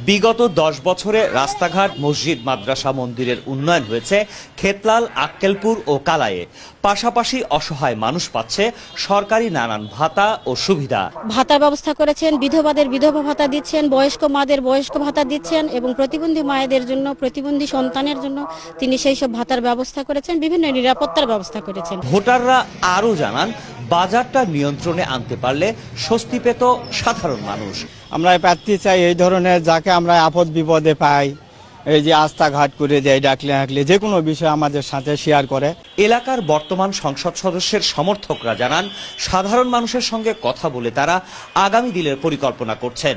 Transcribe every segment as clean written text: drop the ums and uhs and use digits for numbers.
বিগত 10 বছরে রাস্তাঘাট, মসজিদ, মাদ্রাসা, মন্দিরের উন্নয়ন হয়েছে খেতলাল, আক্কেলপুর ও কালায়ে। পাশাপাশি অসহায় মানুষ পাচ্ছে সরকারি নানান ভাতা ও সুবিধা। ভাতা ব্যবস্থা করেছেন, বিধবাদের বিধবা ভাতা দিচ্ছেন, বয়স্ক মাদের বয়স্ক ভাতা দিচ্ছেন এবং প্রতিবন্ধী মায়েদের জন্য, প্রতিবন্ধী সন্তানের জন্য তিনি সেই সব ভাতার ব্যবস্থা করেছেন, বিভিন্ন নিরাপত্তার ব্যবস্থা করেছেন। ভোটাররা আরও জানান, বাজারটা নিয়ন্ত্রণে আনতে পারলে স্বস্তি পেত সাধারণ মানুষ। আমরা প্রার্থী চাই এই ধরনের, যাকে আমরা আপদ বিপদে পাই, এই যে রাস্তাঘাট করে দেয়, ডাকলে যে কোনো বিষয় আমাদের সাথে শেয়ার করে। এলাকার বর্তমান সংসদ সদস্যের সমর্থকরা জানান, সাধারণ মানুষের সঙ্গে কথা বলে তারা আগামী দিনের পরিকল্পনা করছেন।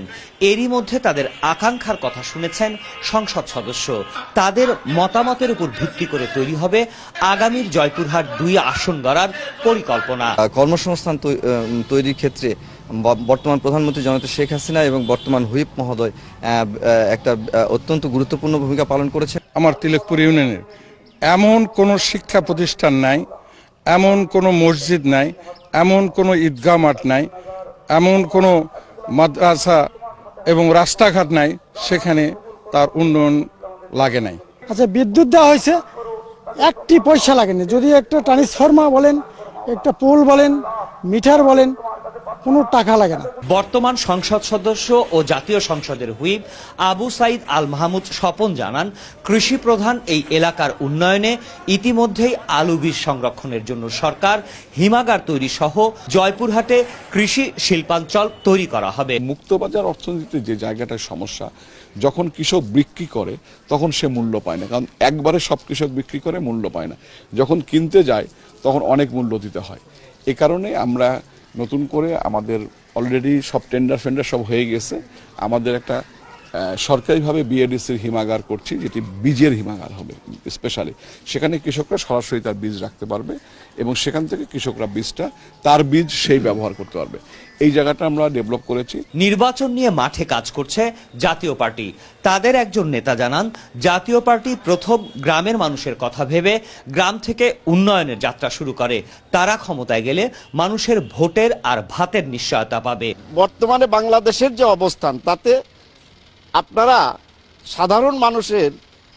এরই মধ্যে তাদের আকাঙ্ক্ষার কথা শুনেছেন সংসদ সদস্য। তাদের মতামতের উপর ভিত্তি করে তৈরি হবে আগামীর জয়পুরহাট 2 আসন গড়ার পরিকল্পনা। কর্মসংস্থান তৈরির ক্ষেত্রে বর্তমান প্রধানমন্ত্রী জননেত্রী শেখ হাসিনা এবং বর্তমান হুইপ মহোদয় একটা অত্যন্ত গুরুত্বপূর্ণ ভূমিকা পালন করেছে। আমার তিলকপুর ইউনিয়নের এমন কোনো শিক্ষা প্রতিষ্ঠান নাই, এমন কোনো মসজিদ নাই, এমন কোনো ঈদগাহ মাঠ নাই, এমন কোনো মাদ্রাসা এবং রাস্তাঘাট নাই সেখানে তার উন্নয়ন লাগে নাই। আচ্ছা, বিদ্যুৎ দেওয়া হয়েছে, একটি পয়সা লাগেনি। যদি একটা ট্রান্সফরমার বলেন, একটা পোল বলেন, মিটার বলেন, কোনো টাকা লাগে না। বর্তমান সংসদ সদস্য ও জাতীয় সংসদের হুইপ আবু সাইদ আল মাহমুদ স্বপন জানান, কৃষি প্রধান এই এলাকার উন্নয়নে ইতিমধ্যেই আলু বীজ সংরক্ষণের জন্য সরকার হিমাগার তৈরি সহ জয়পুরহাটে কৃষি শিল্পাঞ্চল তৈরি করা হবে। মুক্তবাজার অর্থনীতিতে যে জায়গাটার সমস্যা, যখন কৃষক বিক্রি করে তখন সে মূল্য পায় না, কারণ একবারে সব কৃষক বিক্রি করে মূল্য পায় না, যখন কিনতে যায় তখন অনেক মূল্য দিতে হয়। এ কারণে আমরা নতুন করে, আমাদের অলরেডি সব টেন্ডার ফেন্ডার সব হয়ে গেছে, আমাদের একটা সরকারিভাবে বিএডিসির হিমাগার করছি, যেটি বীজের হিমাগার হবে স্পেশালি। সেখানে কৃষকরা সরাসরি তার বীজ রাখতে পারবে এবং সেখান থেকে কৃষকরা বীজটা, তার বীজ সেই ব্যবহার করতে পারবে। এই জায়গাটা আমরা ডেভেলপ করেছি। নির্বাচন নিয়ে মাঠে কাজ করছে জাতীয় পার্টি। তাদের একজন নেতা জানান, জাতীয় পার্টি প্রথম গ্রামের মানুষের কথা ভেবে গ্রাম থেকে উন্নয়নের যাত্রা শুরু করে। তারা ক্ষমতায় গেলে মানুষের ভোটের আর ভাতের নিশ্চয়তা পাবে। বর্তমানে বাংলাদেশের যে অবস্থান, তাতে আপনারা সাধারণ মানুষের,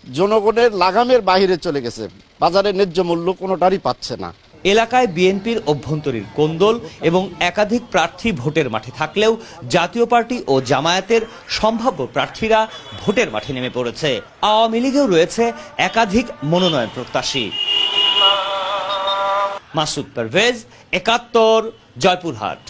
জনগণের লাগামের বাইরে চলে গেছে। বাজারে ন্যায্য মূল্য কোনোটারই পাচ্ছে না। এলাকায় বিএনপির অভ্যন্তরীণ কোন্দল এবং একাধিক প্রার্থী ভোটের মাঠে থাকলেও জাতীয় পার্টি ও জামায়াতের সম্ভাব্য প্রার্থীরা ভোটের মাঠে নেমে পড়েছে। আওয়ামী লীগেও রয়েছে একাধিক মনোনয়ন প্রত্যাশী। মাসুদ পারভেজ, 71, জয়পুরহাট।